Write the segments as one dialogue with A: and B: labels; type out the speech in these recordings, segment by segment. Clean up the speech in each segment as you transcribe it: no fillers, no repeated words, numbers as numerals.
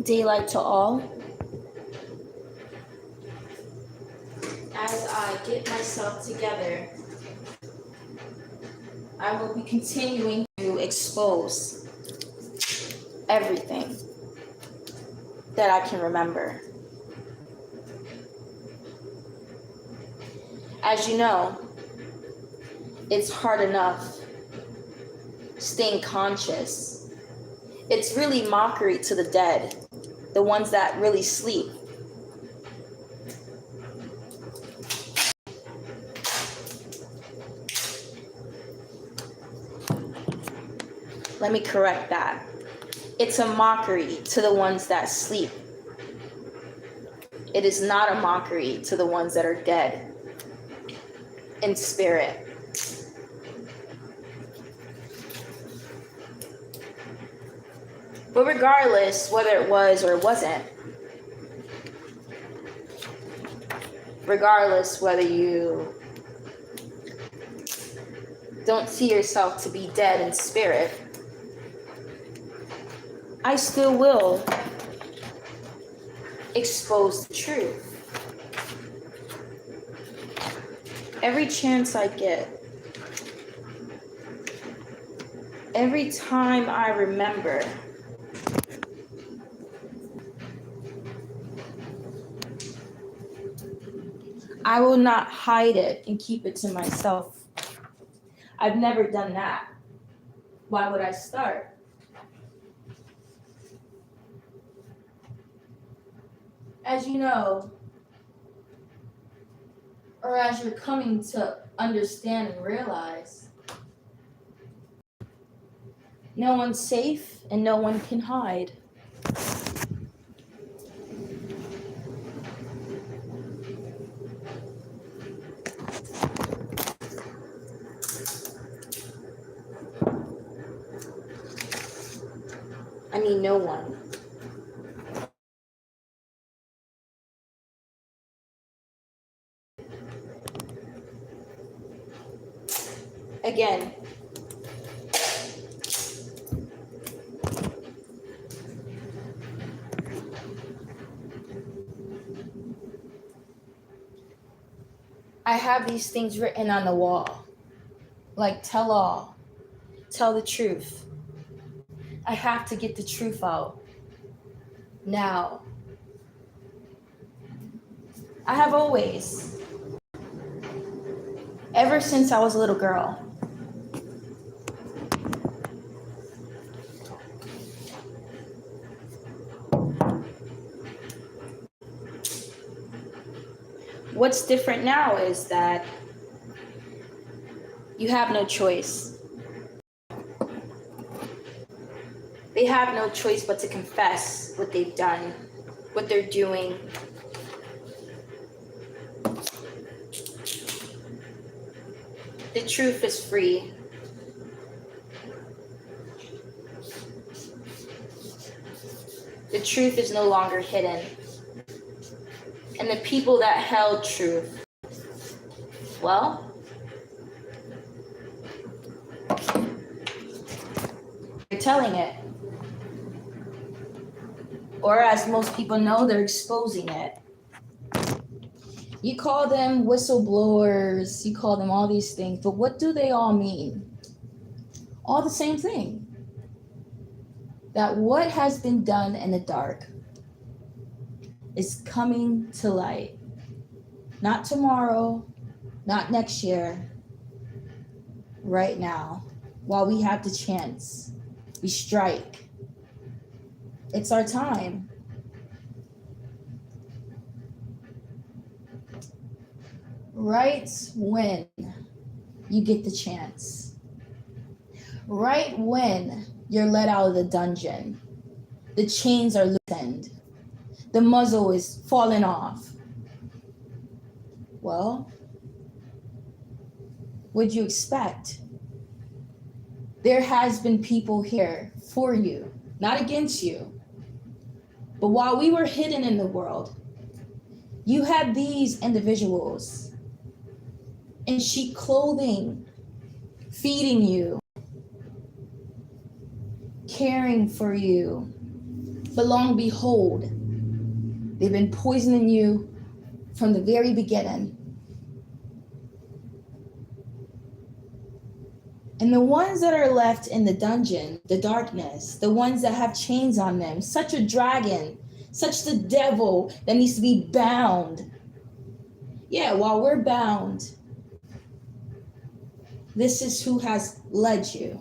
A: Daylight to all. As I get myself together, I will be continuing to expose everything that I can remember. As you know, it's hard enough staying conscious. It's really mockery to the dead, the ones that really sleep. Let me correct that. It's a mockery to the ones that sleep. It is not a mockery to the ones that are dead in spirit. But regardless whether it was or wasn't, regardless whether you don't see yourself to be dead in spirit, I still will expose the truth. Every chance I get, every time I remember, I will not hide it and keep it to myself. I've never done that. Why would I start? As you know, or as you're coming to understand and realize, no one's safe and no one can hide. I mean, no one. Again, I have these things written on the wall, like tell all, tell the truth. I have to get the truth out now. I have always, ever since I was a little girl, what's different now is that you have no choice. They have no choice but to confess what they've done, what they're doing. The truth is free. The truth is no longer hidden. And the people that held truth, well, they're telling it. Or as most people know, they're exposing it. You call them whistleblowers, you call them all these things, but what do they all mean? All the same thing. That what has been done in the dark is coming to light. Not tomorrow, not next year, right now, while we have the chance. We strike. It's our time. Right when you get the chance. Right when you're let out of the dungeon. The chains are loosened. The muzzle is falling off. Well, what'd you expect? There has been people here for you, not against you. But while we were hidden in the world, you had these individuals in sheep clothing, feeding you, caring for you, But long behold, they've been poisoning you from the very beginning. And the ones that are left in the dungeon, the darkness, the ones that have chains on them, such a dragon, such the devil that needs to be bound. Yeah, while we're bound, this is who has led you.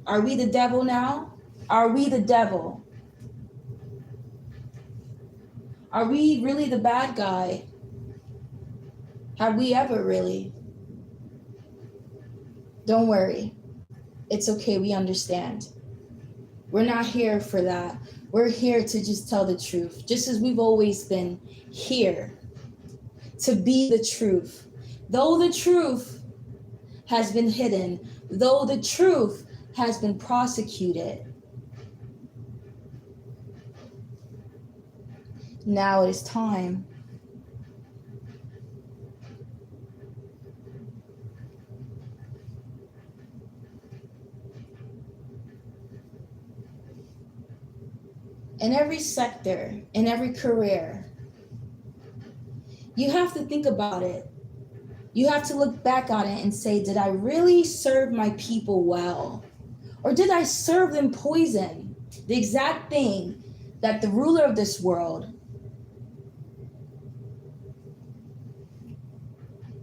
A: Are we the devil now? Are we the devil? Are we really the bad guy? Have we ever really? Don't worry. It's okay. We understand. We're not here for that. We're here to just tell the truth, just as we've always been here to be the truth. Though the truth has been hidden, though the truth has been prosecuted, now it is time. In every sector, in every career, you have to think about it. You have to look back on it and say, did I really serve my people well? Or did I serve them poison? The exact thing that the ruler of this world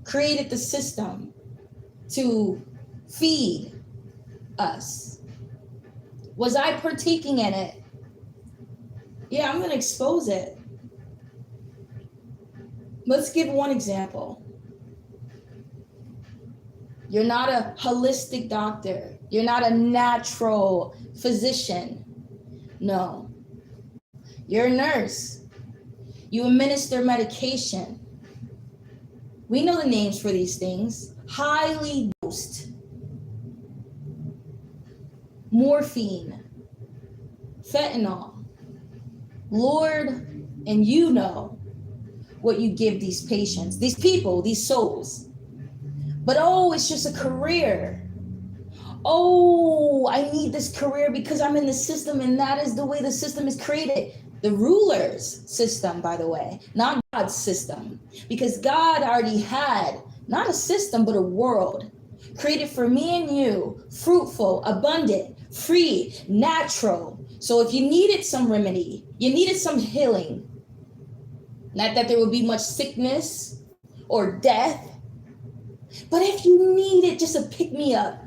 A: created the system to feed us. Was I partaking in it? Yeah, I'm going to expose it. Let's give one example. You're not a holistic doctor. You're not a natural physician. No. You're a nurse. You administer medication. We know the names for these things. Highly dosed. Morphine. Fentanyl. Lord, and you know what you give these patients, these people, these souls. But oh, it's just a career. Oh, I need this career because I'm in the system, and that is the way the system is created. The ruler's system, by the way, not God's system. Because God already had not a system, but a world created for me and you, fruitful, abundant, free, natural. So if you needed some remedy, you needed some healing, not that there would be much sickness or death, but if you needed just a pick-me-up,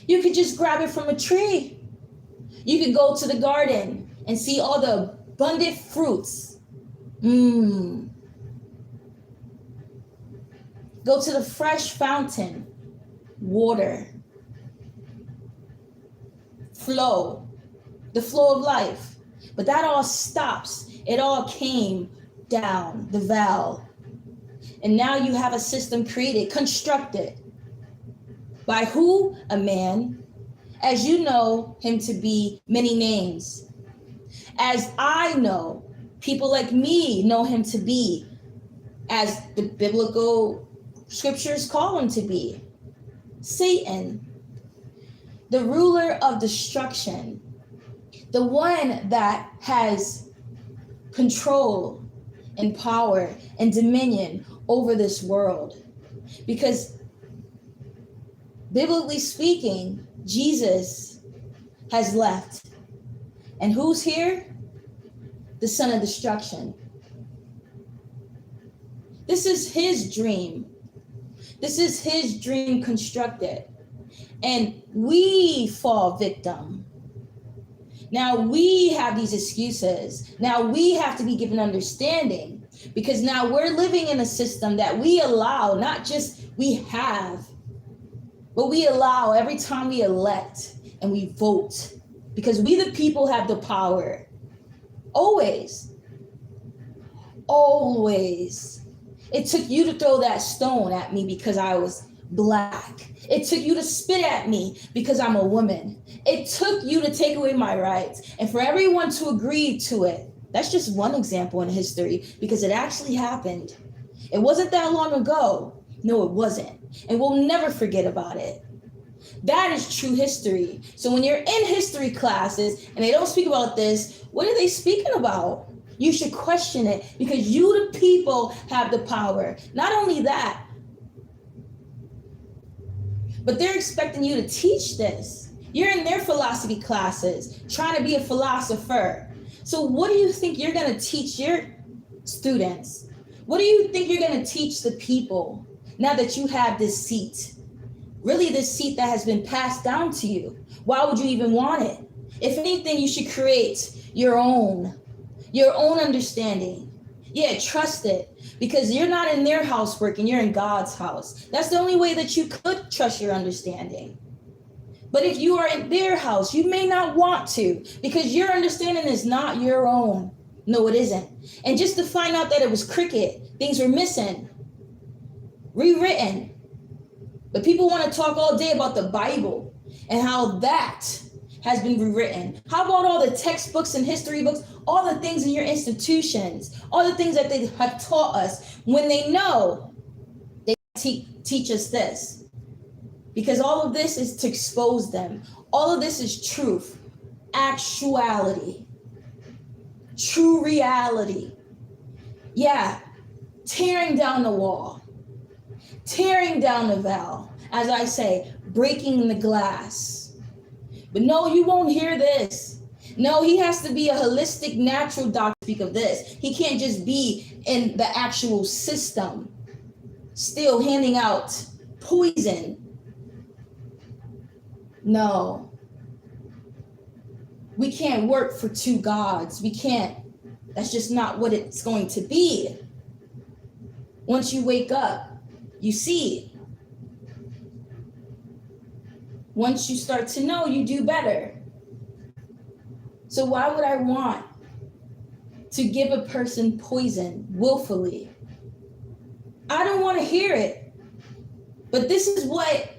A: you could just grab it from a tree. You could go to the garden and see all the abundant fruits. Go to the fresh fountain, water. Flow, the flow of life. But that all stops. It all came down the valve. And now you have a system created, constructed. By who? A man. As you know him to be many names. As I know, people like me know him to be, as the biblical scriptures call him to be. Satan. The ruler of destruction, the one that has control and power and dominion over this world. Because biblically speaking, Jesus has left. And who's here? The son of destruction. This is his dream. This is his dream constructed. And we fall victim. Now we have these excuses. Now we have to be given understanding, because now we're living in a system that we allow, not just we have, but we allow every time we elect and we vote, because we the people have the power. Always. Always. It took you to throw that stone at me because I was Black. It took you to spit at me because I'm a woman. It took you to take away my rights, and for everyone to agree to it. That's just one example in history, because it actually happened. It wasn't that long ago. No, it wasn't. And we'll never forget about it. That is true history. So when you're in history classes and they don't speak about this, what are they speaking about? You should question it, because you, the people, have the power. Not only that, but they're expecting you to teach this. You're in their philosophy classes, trying to be a philosopher. So what do you think you're going to teach your students? What do you think you're going to teach the people now that you have this seat? Really, this seat that has been passed down to you. Why would you even want it? If anything, you should create your own understanding. Yeah, trust it, because you're not in their house working, you're in God's house. That's the only way that you could trust your understanding. But if you are in their house, you may not want to, because your understanding is not your own. No, it isn't. And just to find out that it was cricket, things were missing, rewritten. But people want to talk all day about the Bible and how that has been rewritten. How about all the textbooks and history books, all the things in your institutions, all the things that they have taught us, when they know they teach us this? Because all of this is to expose them. All of this is truth, actuality, true reality. Yeah, tearing down the wall, tearing down the veil, as I say, breaking the glass. But no, you won't hear this. No, he has to be a holistic, natural doctor to speak of this. He can't just be in the actual system, still handing out poison. No. We can't work for two gods. We can't. That's just not what it's going to be. Once you wake up, you see. Once you start to know, you do better. So why would I want to give a person poison willfully? I don't want to hear it. But this is what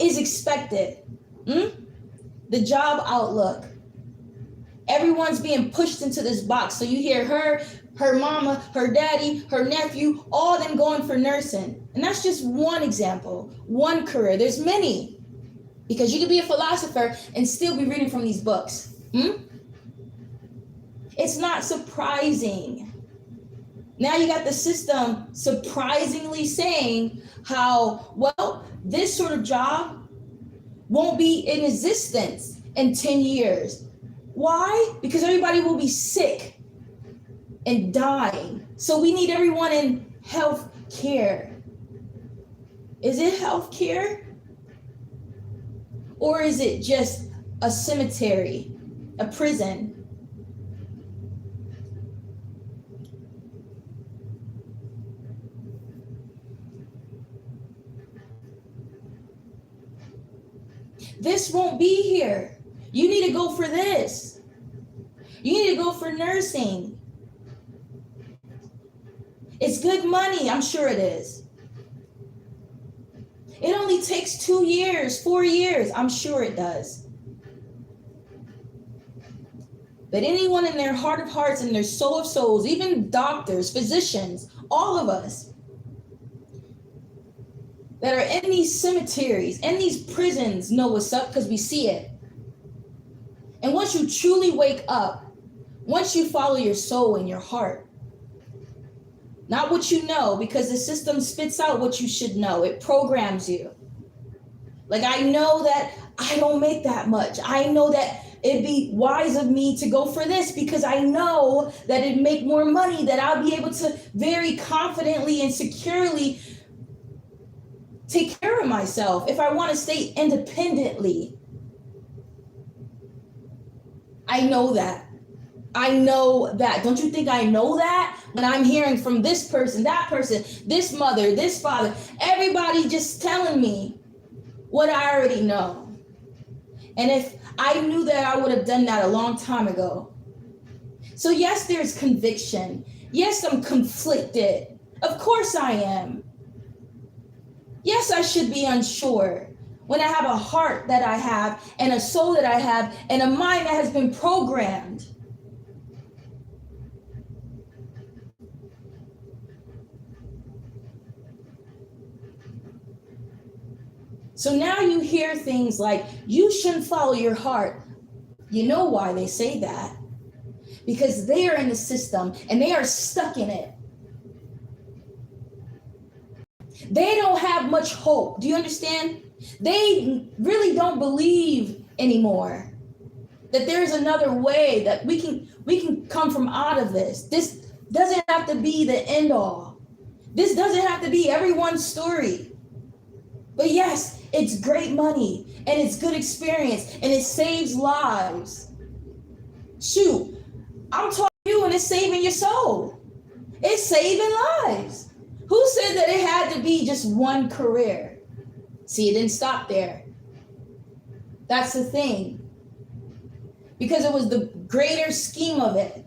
A: is expected. The job outlook. Everyone's being pushed into this box. So you hear her mama, her daddy, her nephew, all them going for nursing. And that's just one example, one career. There's many. Because you could be a philosopher and still be reading from these books. It's not surprising. Now you got the system surprisingly saying how, well, this sort of job won't be in existence in 10 years. Why? Because everybody will be sick and dying. So we need everyone in health care. Is it health care? Or is it just a cemetery, a prison? This won't be here. You need to go for this. You need to go for nursing. It's good money, I'm sure it is. It only takes 2 years, 4 years. I'm sure it does. But anyone in their heart of hearts and their soul of souls, even doctors, physicians, all of us that are in these cemeteries, in these prisons, know what's up, because we see it. And once you truly wake up, once you follow your soul and your heart, not what you know, because the system spits out what you should know. It programs you. Like, I know that I don't make that much. I know that it'd be wise of me to go for this because I know that it'd make more money, that I'll be able to very confidently and securely take care of myself if I want to stay independently. I know that. I know that. Don't you think I know that? When I'm hearing from this person, that person, this mother, this father, everybody just telling me what I already know. And if I knew that, I would have done that a long time ago. So yes, there's conviction. Yes, I'm conflicted. Of course I am. Yes, I should be unsure when I have a heart that I have and a soul that I have and a mind that has been programmed. So now you hear things like, you shouldn't follow your heart. You know why they say that? Because they are in the system and they are stuck in it. They don't have much hope. Do you understand? They really don't believe anymore that there's another way, that we can come from out of this. This doesn't have to be the end all. This doesn't have to be everyone's story. But yes, it's great money and it's good experience and it saves lives. Shoot, I'm talking to you and it's saving your soul. It's saving lives. Who said that it had to be just one career? See, it didn't stop there. That's the thing. Because it was the greater scheme of it.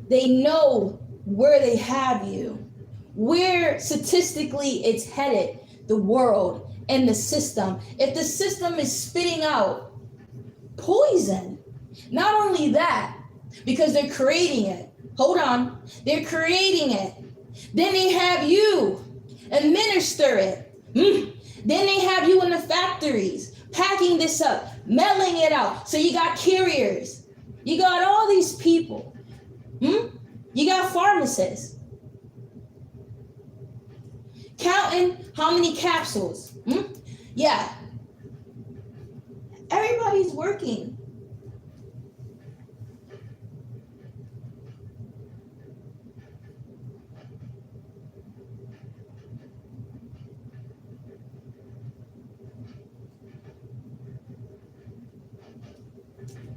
A: They know where they have you, where statistically it's headed, the world and the system. If the system is spitting out poison, not only that, because they're creating it. Hold on, they're creating it. Then they have you administer it. Then they have you in the factories packing this up, mailing it out. So you got carriers. You got all these people. You got pharmacists. Counting how many capsules. Yeah. Everybody's working.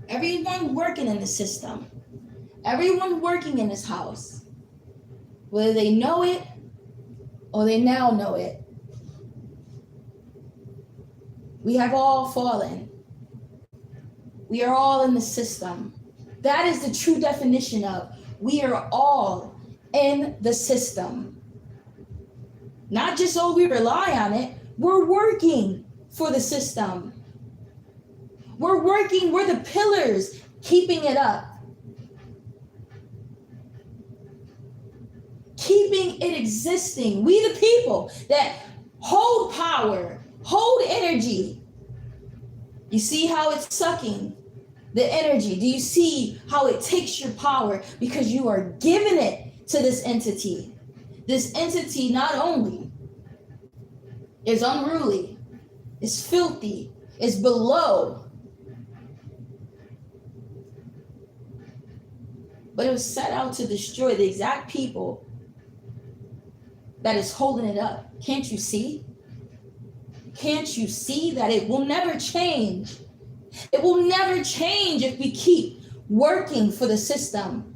A: Everyone working in the system. Everyone working in this house. Whether they know it or they now know it. We have all fallen. We are all in the system. That is the true definition of we are all in the system. Not just, oh, we rely on it. We're working for the system. We're working, we're the pillars keeping it up. Keeping it existing. We the people that hold power, hold energy. You see how it's sucking the energy? Do you see how it takes your power? Because you are giving it to this entity. This entity not only is unruly, is filthy, is below, but it was set out to destroy the exact people that is holding it up. Can't you see? Can't you see that it will never change? It will never change if we keep working for the system.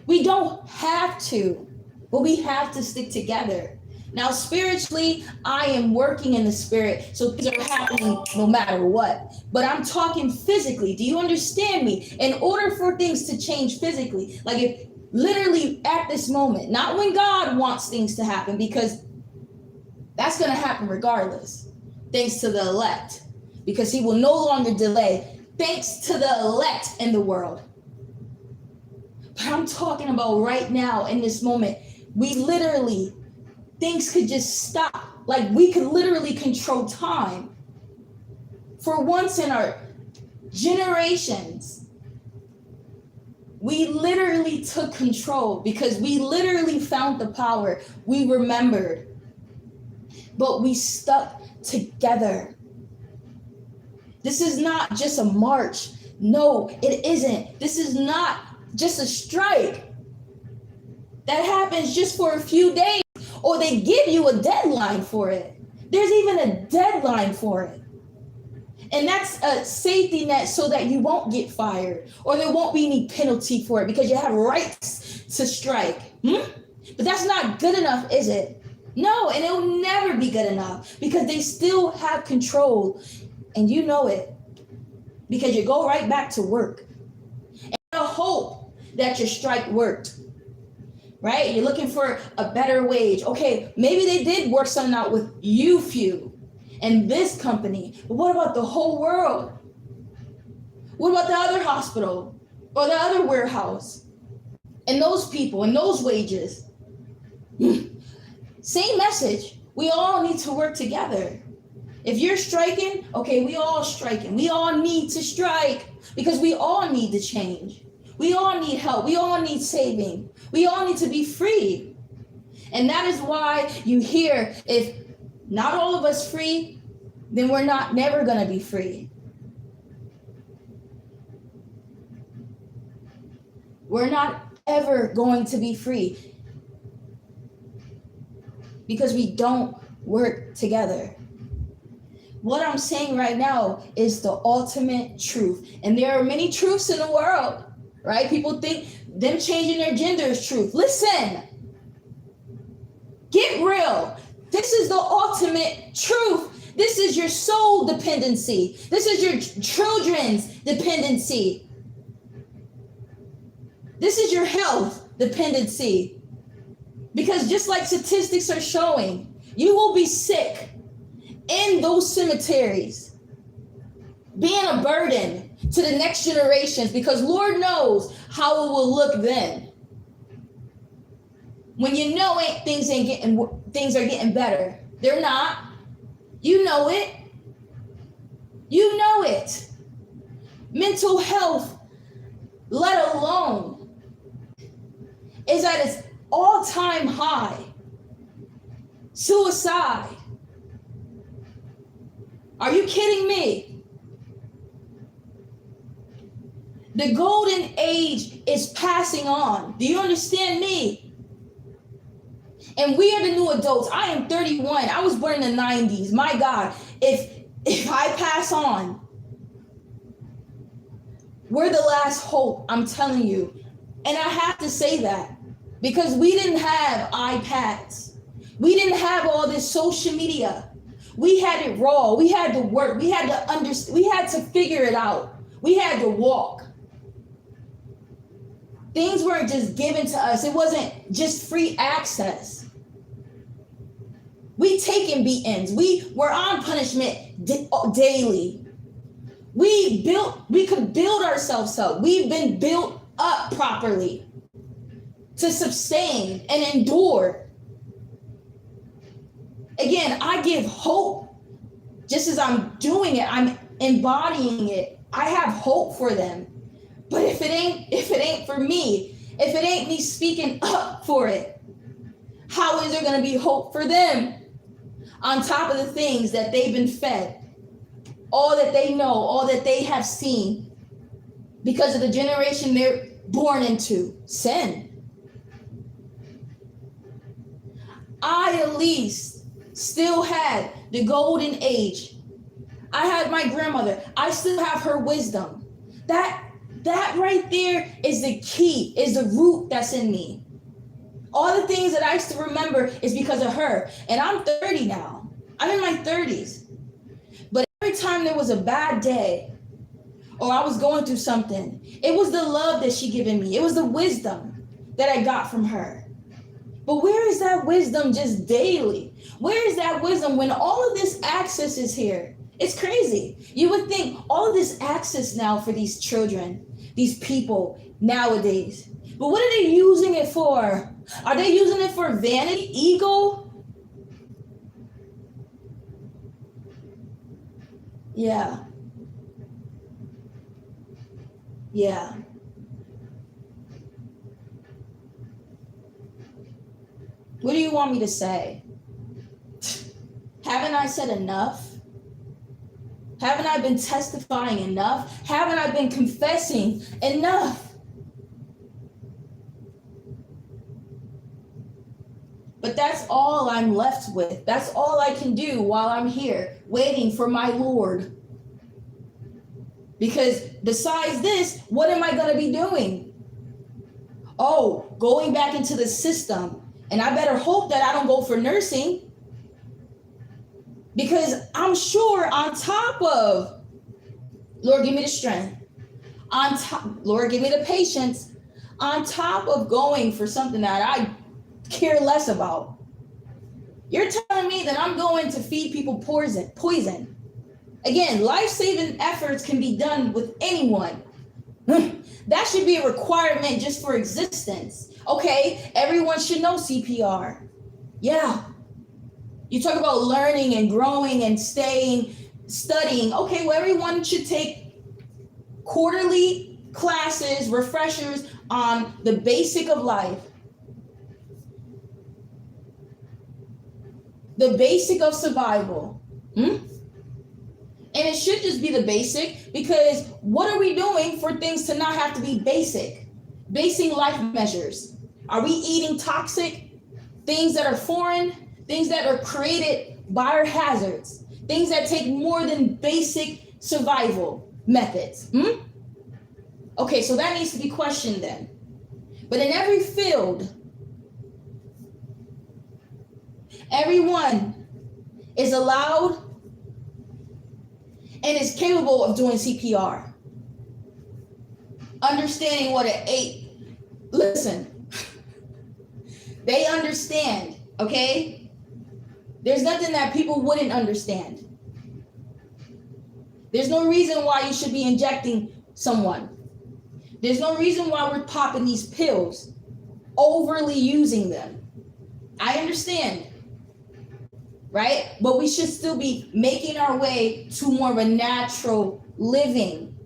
A: We don't have to, but we have to stick together. Now, spiritually, I am working in the spirit, so things are happening no matter what. But I'm talking physically. Do you understand me? In order for things to change physically, like if literally at this moment, not when God wants things to happen, because that's going to happen regardless, thanks to the elect, because he will no longer delay, thanks to the elect in the world. But I'm talking about right now in this moment, we literally, things could just stop. Like we could literally control time. For once in our generations, we literally took control because we literally found the power. We remembered, but we stuck together. This is not just a march. No, it isn't. This is not just a strike that happens just for a few days, or they give you a deadline for it. There's even a deadline for it. And that's a safety net so that you won't get fired or there won't be any penalty for it because you have rights to strike. But that's not good enough, is it? No, and it'll never be good enough because they still have control and you know it because you go right back to work. And you hope that your strike worked, right? You're looking for a better wage. Okay, maybe they did work something out with you few. And this company, but what about the whole world? What about the other hospital or the other warehouse and those people and those wages? Same message, We all need to work together. If you're striking, okay, we all striking. We all need to strike because we all need to change. We all need help. We all need saving. We all need to be free. And that is why you hear, if not all of us free, then we're never going to be free. We're not ever going to be free because we don't work together. What I'm saying right now is the ultimate truth. And there are many truths in the world, right? People think them changing their gender is truth. Listen, get real. This is the ultimate truth. This is your soul dependency. This is your children's dependency. This is your health dependency. Because just like statistics are showing, you will be sick in those cemeteries, being a burden to the next generations, because Lord knows how it will look then. When you know things are getting better. They're not. You know it. You know it. Mental health, let alone, is at its all-time high. Suicide. Are you kidding me? The golden age is passing on. Do you understand me? And we are the new adults. I am 31. I was born in the 90s. My God, if I pass on, we're the last hope, I'm telling you. And I have to say that because we didn't have iPads. We didn't have all this social media. We had it raw. We had to work. We had to understand. We had to figure it out. We had to walk. Things weren't just given to us. It wasn't just free access. We taking beatings. We were on punishment daily. We could build ourselves up. We've been built up properly to sustain and endure. Again, I give hope. Just as I'm doing it, I'm embodying it. I have hope for them. But if it ain't for me, if it ain't me speaking up for it, how is there going to be hope for them? On top of the things that they've been fed, all that they know, all that they have seen, because of the generation they're born into, sin. I at least still had the golden age. I had my grandmother. I still have her wisdom. That right there is the key, is the root that's in me. All the things that I used to remember is because of her. And I'm 30 now. I'm in my 30s. But every time there was a bad day or I was going through something, it was the love that she given me. It was the wisdom that I got from her. But where is that wisdom just daily? Where is that wisdom when all of this access is here? It's crazy. You would think all of this access now for these children, these people nowadays. But what are they using it for? Are they using it for vanity, ego? Yeah. Yeah. What do you want me to say? Haven't I said enough? Haven't I been testifying enough? Haven't I been confessing enough? But that's all I'm left with. That's all I can do while I'm here, waiting for my Lord. Because besides this, what am I going to be doing? Oh, going back into the system. And I better hope that I don't go for nursing. Because I'm sure on top of, Lord, give me the strength. On top, Lord, give me the patience. On top of going for something that I care less about, you're telling me that I'm going to feed people poison. Again, life-saving efforts can be done with anyone. That should be a requirement just for existence. Okay, everyone should know CPR. Yeah. You talk about learning and growing and studying. Okay, well, everyone should take quarterly classes, refreshers on the basic of life, the basic of survival. And it should just be the basic, because what are we doing for things to not have to be basic? Basing life measures. Are we eating toxic things that are foreign, things that are created biohazards, things that take more than basic survival methods? Okay, so that needs to be questioned then. But in every field, everyone is allowed and is capable of doing CPR. Understanding what it ate. Listen, they understand, okay? There's nothing that people wouldn't understand. There's no reason why you should be injecting someone. There's no reason why we're popping these pills, overly using them. I understand. Right? But we should still be making our way to more of a natural living.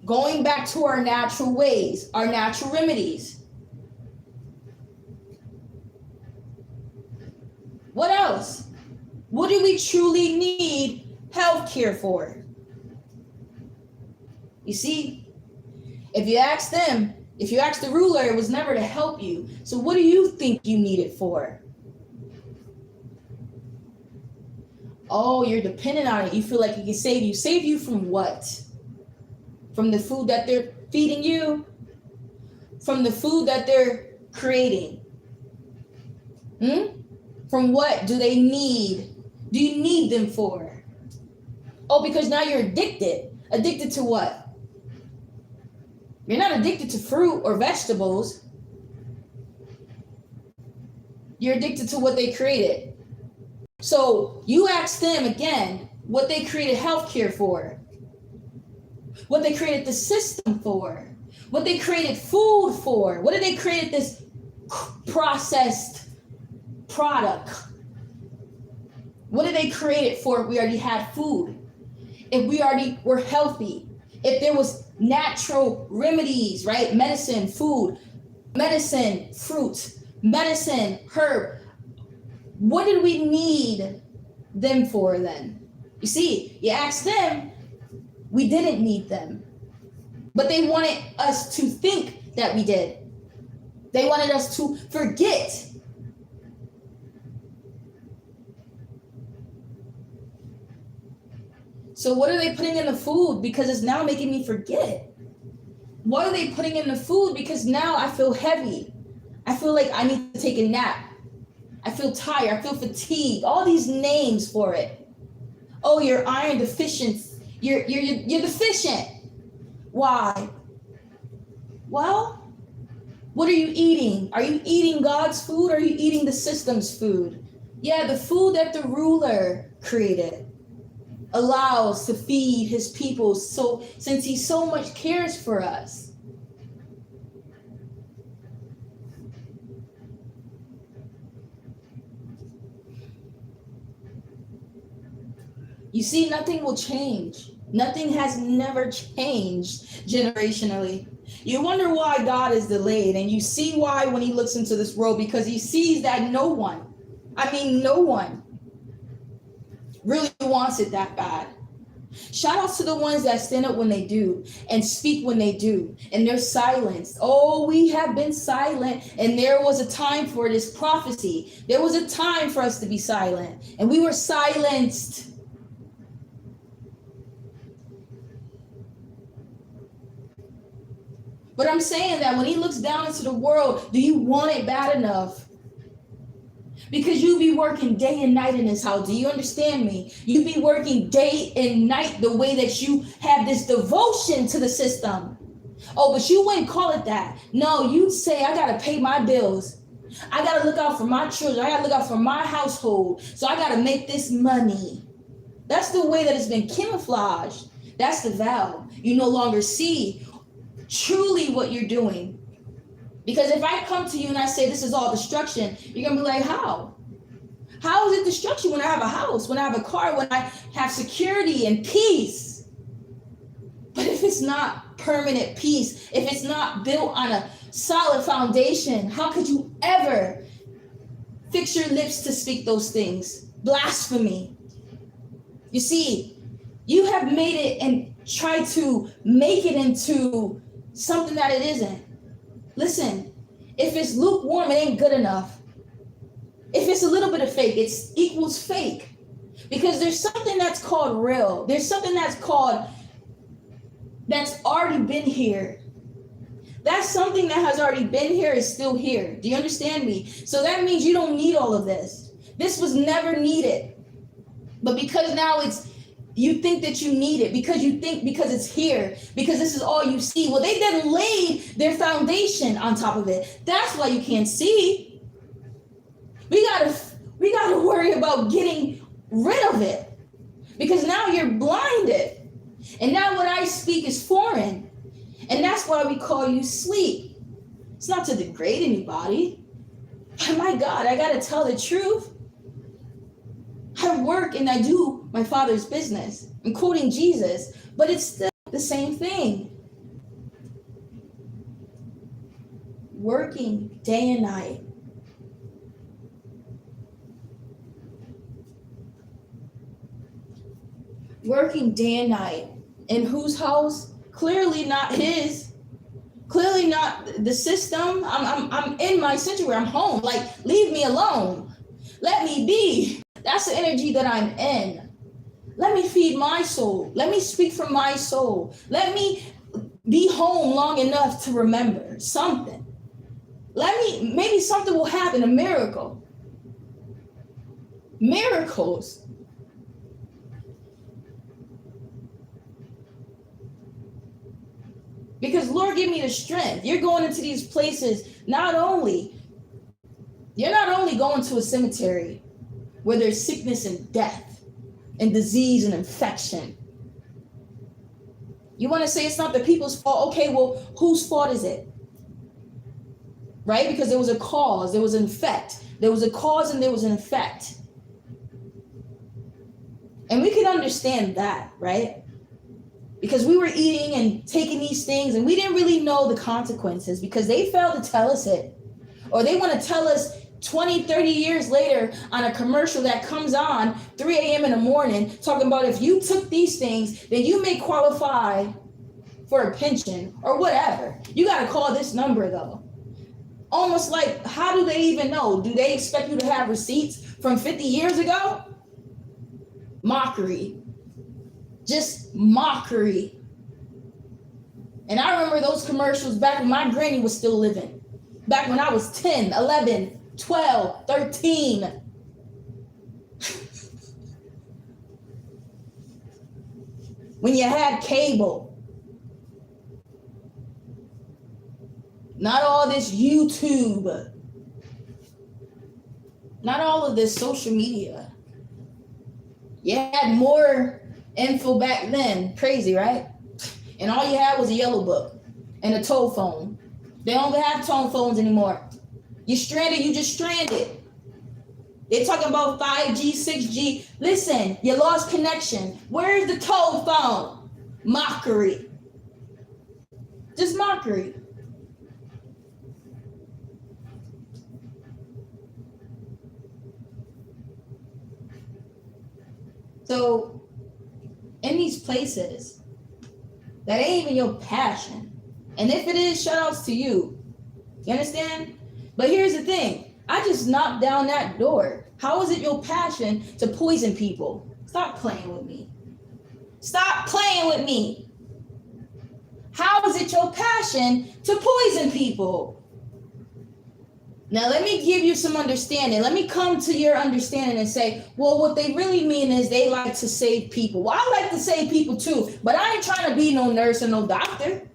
A: Going back to our natural ways, our natural remedies. What else? What do we truly need health care for? You see, if you ask them, if you ask the ruler, it was never to help you. So what do you think you need it for? Oh, you're dependent on it. You feel like it can save you. Save you from what? From the food that they're feeding you? From the food that they're creating? From what do they need? Do you need them for? Oh, because now you're addicted. Addicted to what? You're not addicted to fruit or vegetables. You're addicted to what they created. So you ask them again what they created healthcare for, what they created the system for, what they created food for. What did they create this processed product? What did they create it for if we already had food? If we already were healthy? If there was natural remedies, right? Medicine, food, medicine, fruit, medicine, herb. What did we need them for then? You see, you ask them, we didn't need them. But they wanted us to think that we did. They wanted us to forget. So what are they putting in the food? Because it's now making me forget. What are they putting in the food? Because now I feel heavy. I feel like I need to take a nap. I feel tired. I feel fatigued. All these names for it. Oh, you're iron deficient. You're deficient. Why? Well, what are you eating? Are you eating God's food or are you eating the system's food? Yeah, the food that the ruler created allows to feed his people, so since he so much cares for us. You see, nothing will change. Nothing has never changed generationally. You wonder why God is delayed, and you see why when he looks into this world, because he sees that no one really wants it that bad. Shout outs to the ones that stand up when they do and speak when they do, and they're silenced. Oh, we have been silent, and there was a time for this prophecy. There was a time for us to be silent, and we were silenced. But I'm saying that when he looks down into the world, do you want it bad enough? Because you be working day and night in this house. Do you understand me? You be working day and night the way that you have this devotion to the system. Oh, but you wouldn't call it that. No, you'd say, I got to pay my bills. I got to look out for my children. I got to look out for my household. So I got to make this money. That's the way that it's been camouflaged. That's the vow. You no longer see truly what you're doing. Because if I come to you and I say this is all destruction, you're going to be like, how? How is it destruction when I have a house, when I have a car, when I have security and peace? But if it's not permanent peace, if it's not built on a solid foundation, how could you ever fix your lips to speak those things? Blasphemy. You see, you have made it and tried to make it into something that it isn't. Listen, if it's lukewarm, it ain't good enough. If it's a little bit of fake, it equals fake. Because there's something that's called real. There's something that's already been here. That's something that has already been here is still here. Do you understand me? So that means you don't need all of this. This was never needed. But because now you think that you need it, because it's here, because this is all you see. Well, they then laid their foundation on top of it. That's why you can't see. We gotta worry about getting rid of it, because now you're blinded. And now what I speak is foreign. And that's why we call you sleep. It's not to degrade anybody. But my God, I gotta tell the truth. I work and I do my Father's business. I'm quoting Jesus, but it's still the same thing. Working day and night. Working day and night. In whose house? Clearly not his. Clearly not the system. I'm in my sanctuary. I'm home. Like, leave me alone. Let me be. That's the energy that I'm in. Let me feed my soul. Let me speak from my soul. Let me be home long enough to remember something. Maybe something will happen, a miracle. Miracles. Because Lord, give me the strength. You're going into these places, you're not only going to a cemetery where there's sickness and death and disease and infection. You want to say it's not the people's fault? Okay, well, whose fault is it? Right? Because there was a cause, there was an effect. There was a cause and there was an effect. And we can understand that, right? Because we were eating and taking these things and we didn't really know the consequences because they failed to tell us it. Or they want to tell us 20, 30 years later on a commercial that comes on 3 a.m. in the morning talking about if you took these things, then you may qualify for a pension or whatever. You got to call this number though. Almost like, how do they even know? Do they expect you to have receipts from 50 years ago? Mockery. Just mockery. And I remember those commercials back when my granny was still living. Back when I was 10, 11, 12, 13. When you had cable. Not all this YouTube. Not all of this social media. You had more info back then. Crazy, right? And all you had was a yellow book and a tow phone. They don't have tone phones anymore. You stranded, you just stranded. They're talking about 5G, 6G. Listen, you lost connection. Where's the tow phone? Mockery. Just mockery. So, in these places, that ain't even your passion. And if it is, shout outs to you. You understand? But here's the thing. I just knocked down that door. How is it your passion to poison people? Stop playing with me. Stop playing with me. How is it your passion to poison people? Now, let me give you some understanding. Let me come to your understanding and say, well, what they really mean is they like to save people. Well, I like to save people too, but I ain't trying to be no nurse or no doctor.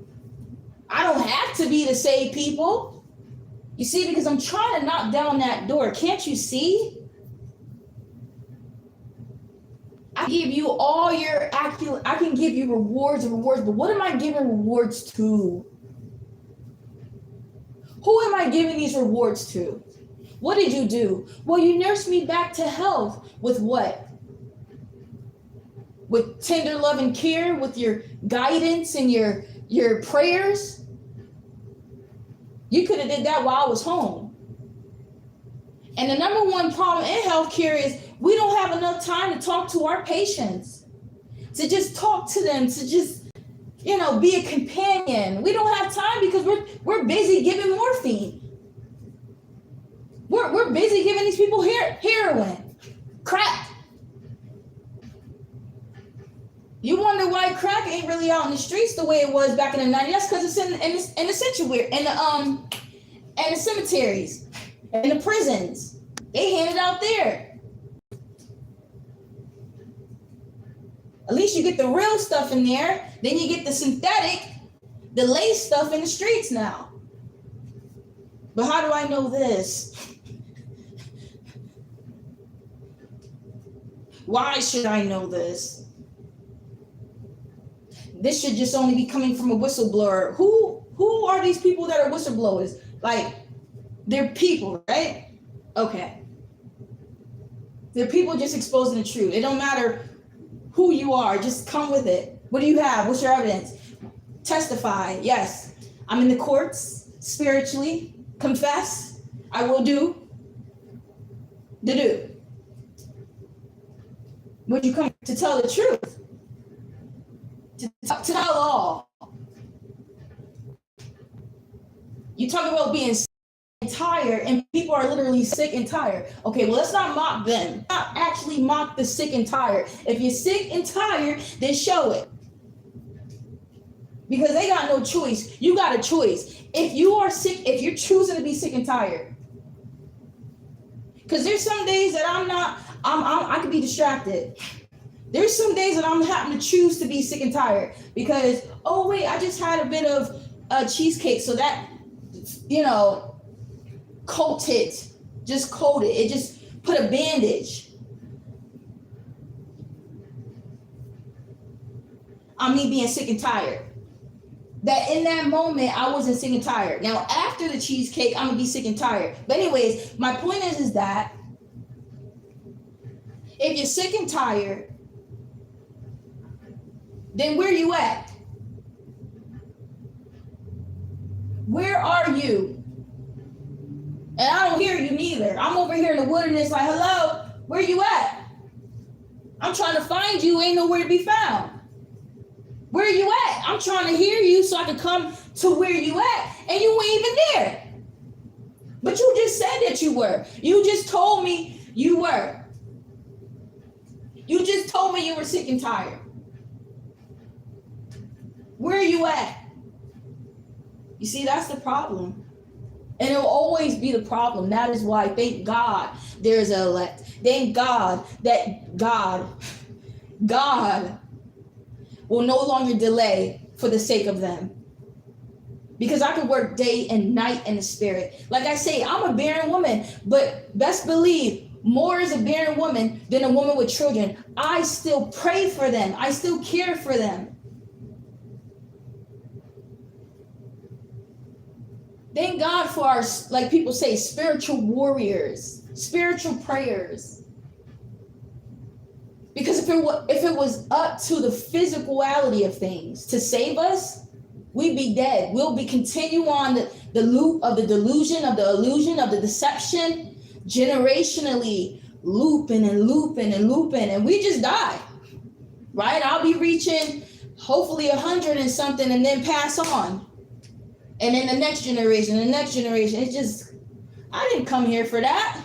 A: I don't have to be to save people. You see, because I'm trying to knock down that door. Can't you see? I give you all your accurate, I can give you rewards, but what am I giving rewards to? Who am I giving these rewards to? What did you do? Well, you nursed me back to health with what? With tender love and care, with your guidance and your prayers. You could have did that while I was home. And the number one problem in healthcare is we don't have enough time to talk to our patients, to just talk to them, to just, be a companion. We don't have time because we're busy giving morphine. We're busy giving these people heroin, crack. You wonder why crack ain't really out in the streets the way it was back in the 90s. That's because it's in the sanctuary, in the cemeteries, in the prisons. They hand it out there. At least you get the real stuff in there. Then you get the synthetic, the lace stuff in the streets now. But how do I know this? Why should I know this? This should just only be coming from a whistleblower. Who are these people that are whistleblowers? Like, they're people, right? Okay. They're people just exposing the truth. It don't matter who you are, just come with it. What do you have? What's your evidence? Testify. Yes, I'm in the courts spiritually. Confess. I will do. Would you come to tell the truth? To tell all. You talk about being sick and tired, and people are literally sick and tired. Okay, well, let's not mock them. Not actually mock the sick and tired. If you're sick and tired, then show it. Because they got no choice. You got a choice. If you are sick, if you're choosing to be sick and tired. Because there's some days that I could be distracted. There's some days that I'm having to choose to be sick and tired because, oh wait, I just had a bit of cheesecake, so that, coated. It just put a bandage on me being sick and tired. That in that moment, I wasn't sick and tired. Now, after the cheesecake, I'm gonna be sick and tired. But anyways, my point is that if you're sick and tired, then where you at? Where are you? And I don't hear you neither. I'm over here in the wilderness like, hello, where you at? I'm trying to find you, ain't nowhere to be found. Where you at? I'm trying to hear you so I can come to where you at, and you ain't even there. But you just said that you were. You just told me you were. You just told me you were sick and tired. Where are you at? You see, that's the problem. And it will always be the problem. That is why, thank God, there's an elect. Thank God that God will no longer delay for the sake of them. Because I can work day and night in the spirit. Like I say, I'm a barren woman, but best believe more is a barren woman than a woman with children. I still pray for them. I still care for them. Thank God for our, like people say, spiritual warriors, spiritual prayers. Because if it was up to the physicality of things to save us, we'd be dead. We'll be continue on the loop of the delusion, of the illusion, of the deception, generationally looping and looping and looping, and we just die, right? I'll be reaching hopefully 100 and something and then pass on. And then the next generation, it's just, I didn't come here for that.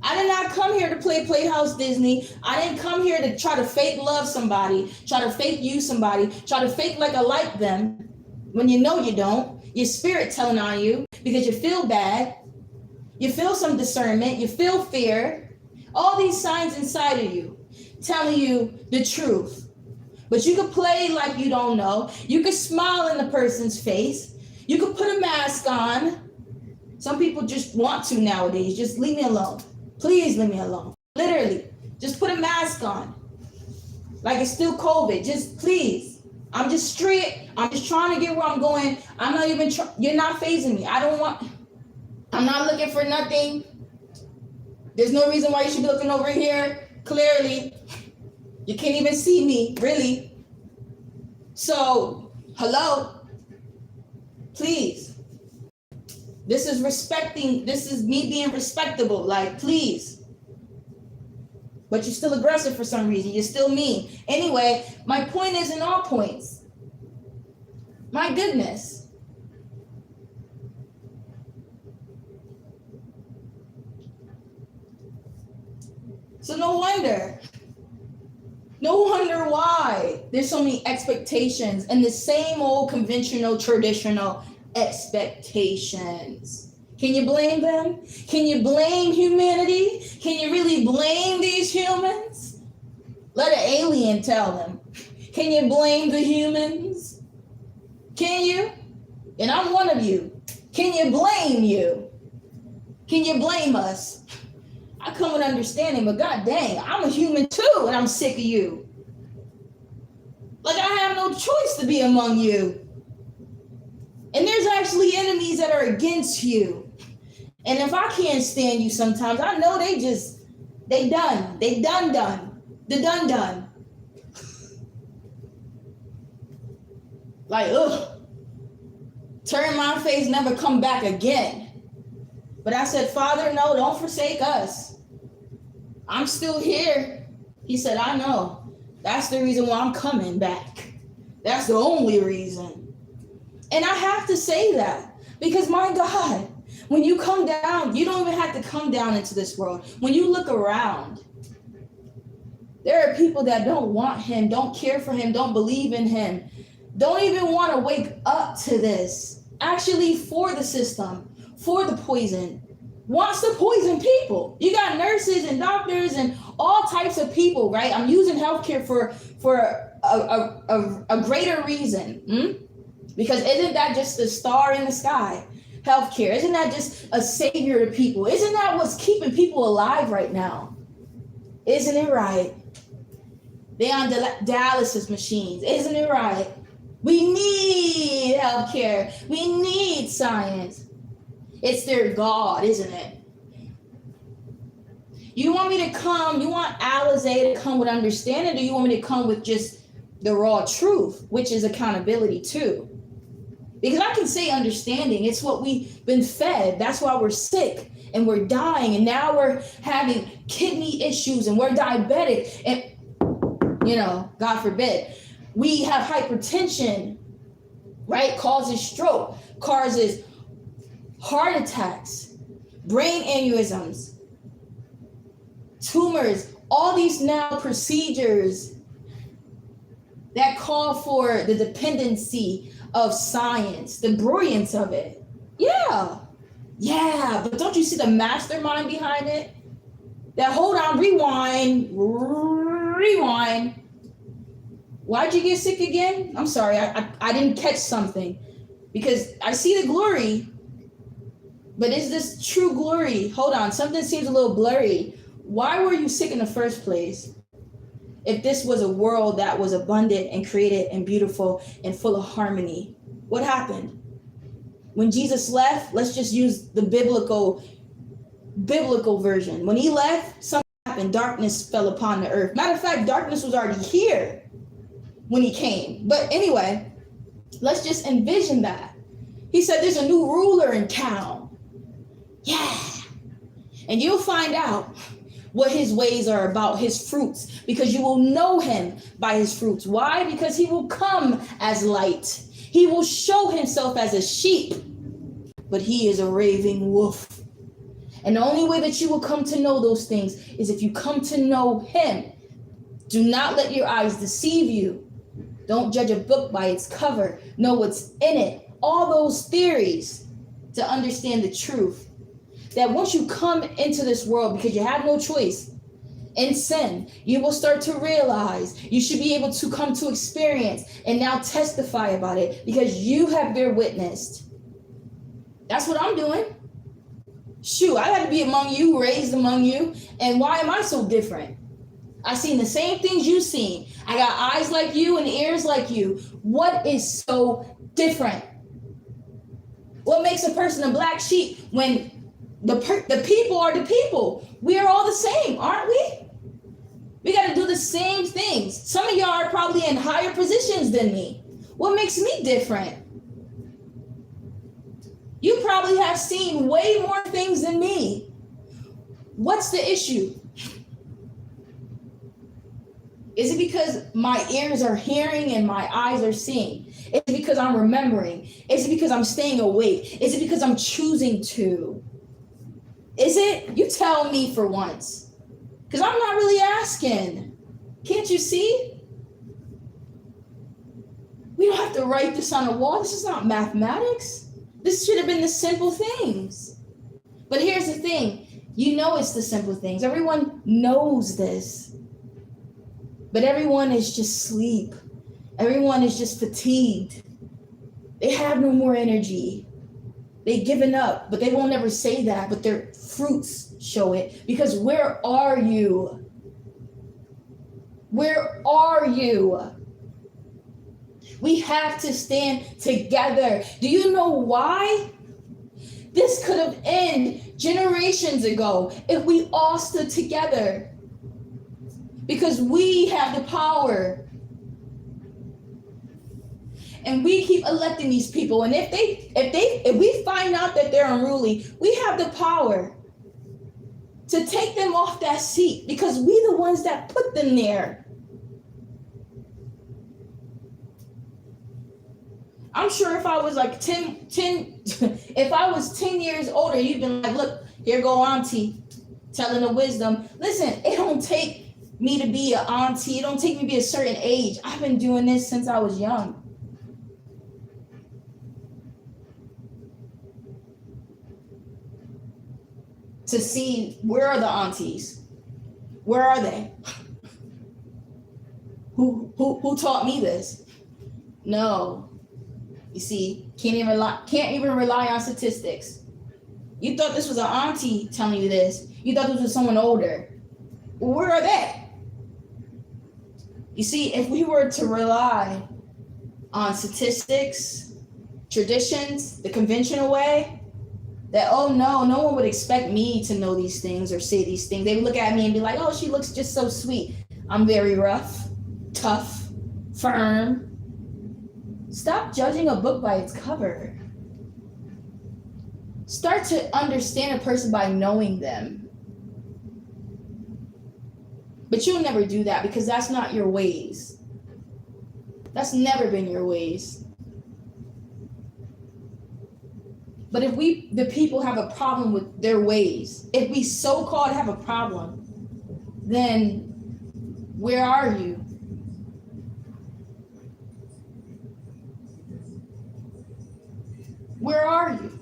A: I did not come here to play Playhouse Disney. I didn't come here to try to fake love somebody, try to fake use somebody, try to fake like I like them when you know you don't. Your spirit telling on you because you feel bad. You feel some discernment. You feel fear. All these signs inside of you telling you the truth. But you could play like you don't know. You could smile in the person's face. You could put a mask on. Some people just want to nowadays. Just leave me alone. Please leave me alone. Literally, just put a mask on. Like it's still COVID. Just please. I'm just straight. I'm just trying to get where I'm going. I'm not even, you're not phasing me. I'm not looking for nothing. There's no reason why you should be looking over here. Clearly, you can't even see me, really. So, hello? Please. This is me being respectable, like, please. But you're still aggressive for some reason. You're still mean. Anyway, my point is in all points. My goodness. So no wonder why there's so many expectations and the same old conventional, traditional expectations. Can you blame them? Can you blame humanity? Can you really blame these humans? Let an alien tell them. Can you blame the humans? Can you? And I'm one of you. Can you blame you? Can you blame us? I come with understanding, but god dang, I'm a human too, and I'm sick of you. Like, I have no choice to be among you. And there's actually enemies that are against you. And if I can't stand you sometimes, I know they done. The done. Like, ugh. Turn my face, never come back again. But I said, Father, no, don't forsake us. I'm still here. He said, I know. That's the reason why I'm coming back. That's the only reason. And I have to say that because, my God, when you come down, you don't even have to come down into this world. When you look around, there are people that don't want him, don't care for him, don't believe in him, don't even want to wake up to this. Actually, for the system, for the poison, wants to poison people. You got nurses and doctors and all types of people, right? I'm using healthcare for a greater reason. Because isn't that just the star in the sky? Healthcare, isn't that just a savior to people? Isn't that what's keeping people alive right now? Isn't it right? They on dialysis machines. Isn't it right? We need healthcare. We need science. It's their God, isn't it? You want me to come, you want Alizé to come with understanding, or do you want me to come with just the raw truth, which is accountability too? Because I can say understanding, it's what we've been fed. That's why we're sick and we're dying. And now we're having kidney issues and we're diabetic. And, God forbid, we have hypertension, right? Causes stroke, causes heart attacks, brain aneurysms, tumors, all these now procedures that call for the dependency of science, the brilliance of it. Yeah, but don't you see the mastermind behind it? That, hold on, rewind. Why'd you get sick again? I'm sorry, I didn't catch something. Because I see the glory, but is this true glory? Hold on, something seems a little blurry. Why were you sick in the first place? If this was a world that was abundant and created and beautiful and full of harmony, what happened? When Jesus left, let's just use the biblical version. When he left, something happened. Darkness fell upon the earth. Matter of fact, darkness was already here when he came. But anyway, let's just envision that. He said there's a new ruler in town. Yeah. And you'll find out what his ways are about, his fruits, because you will know him by his fruits. Why? Because he will come as light. He will show himself as a sheep, but he is a raving wolf. And the only way that you will come to know those things is if you come to know him. Do not let your eyes deceive you. Don't judge a book by its cover. Know what's in it. All those theories to understand the truth. That once you come into this world, because you have no choice, in sin, you will start to realize you should be able to come to experience and now testify about it because you have been witnessed. That's what I'm doing. Shoot, I had to be among you, raised among you. And why am I so different? I seen the same things you seen. I got eyes like you and ears like you. What is so different? What makes a person a black sheep when the people are the people? We are all the same, aren't we? We got to do the same things. Some of y'all are probably in higher positions than me. What makes me different? You probably have seen way more things than me. What's the issue? Is it because my ears are hearing and my eyes are seeing? Is it because I'm remembering? Is it because I'm staying awake? Is it because I'm choosing to? Is it? You tell me for once. Because I'm not really asking. Can't you see? We don't have to write this on a wall. This is not mathematics. This should have been the simple things. But here's the thing. You know it's the simple things. Everyone knows this. But everyone is just asleep. Everyone is just fatigued. They have no more energy. They've given up, but they won't ever say that, but their fruits show it. Because where are you? Where are you? We have to stand together. Do you know why? This could have ended generations ago if we all stood together. Because we have the power. And we keep electing these people. And if we find out that they're unruly, we have the power to take them off that seat because we the ones that put them there. I'm sure if I was like 10 if I was 10 years older, you'd been like, look, here go auntie, telling the wisdom. Listen, it don't take me to be an auntie. It don't take me to be a certain age. I've been doing this since I was young. To see, where are the aunties? Where are they? Who taught me this? No. You see, can't even rely on statistics. You thought this was an auntie telling you this. You thought this was someone older. Where are they? You see, if we were to rely on statistics, traditions, the conventional way, that, oh no one would expect me to know these things or say these things. They would look at me and be like, oh, she looks just so sweet. I'm very rough, tough, firm. Stop judging a book by its cover. Start to understand a person by knowing them. But you'll never do that because that's not your ways. That's never been your ways. But if the people have a problem with their ways, if we so-called have a problem, then where are you? Where are you?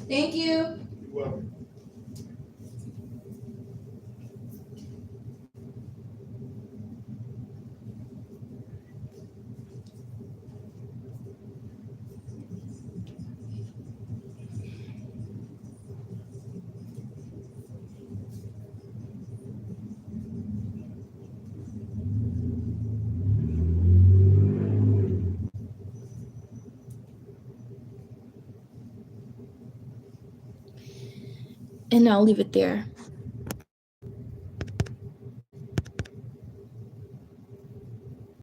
A: Thank you.
B: You're welcome.
A: And I'll leave it there.